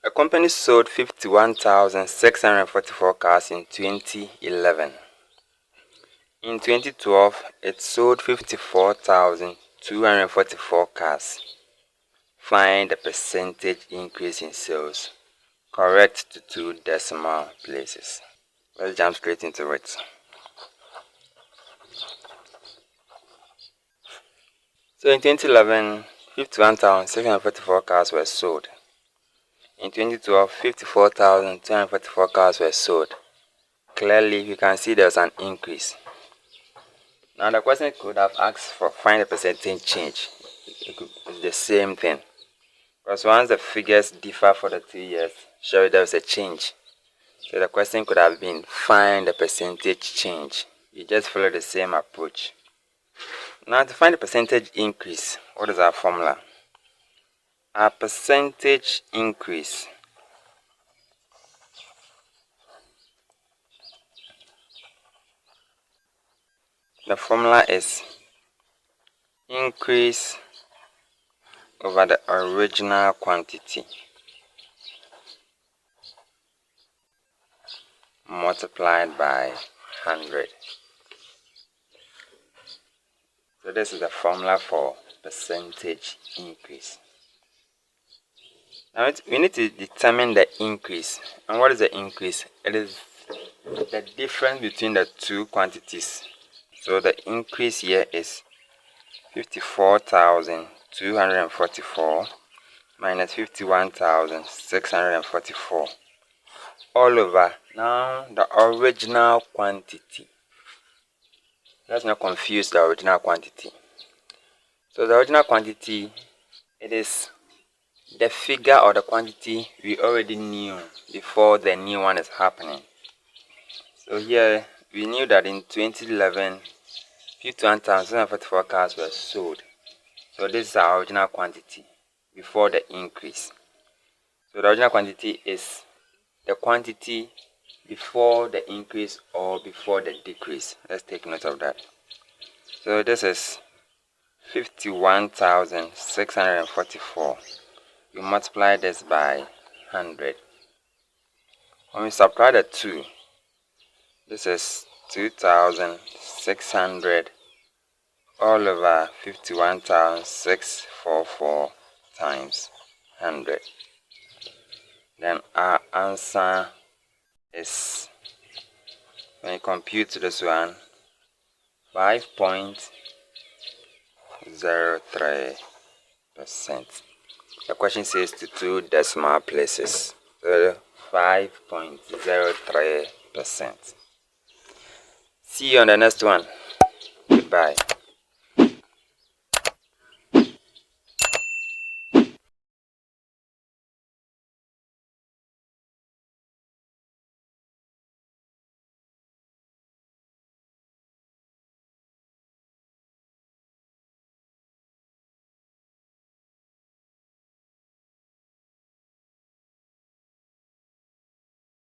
A company sold 51,644 cars in 2011. In 2012, it sold 54,244 cars. Find the percentage increase in sales. Correct to 2 decimal places. Let's jump straight into it. So in 2011, 51,644 cars were sold. In 2012, 54,244 cars were sold. Clearly, you can see there's an increase. Now, the question could have asked for find the percentage change. It's the same thing. Because once the figures differ for the 2 years, surely there's a change. So the question could have been find the percentage change. You just follow the same approach. Now, to find the percentage increase, what is our formula? Our percentage increase the formula is increase over the original quantity multiplied by 100. So this is the formula for percentage increase. Now we need to determine the increase. And what is the increase? It is the difference between the two quantities. So the increase here is 54,244 minus 51,644 all over now the original quantity. Let's not confuse the original quantity. So the original quantity, it is the figure or the quantity we already knew before the new one is happening. So here we knew that in 2011 51,744 cars were sold. So this is our original quantity before the increase. So the original quantity is the quantity before the increase or before the decrease. Let's take note of that. So this is 51,644. You multiply this by 100. When we subtract the 2, this is 2,600 all over 51,644 times 100. Then our answer is, when you compute this one, 5.03%. The question says to 2 decimal places. So 5.03%. See you on the next one. Goodbye.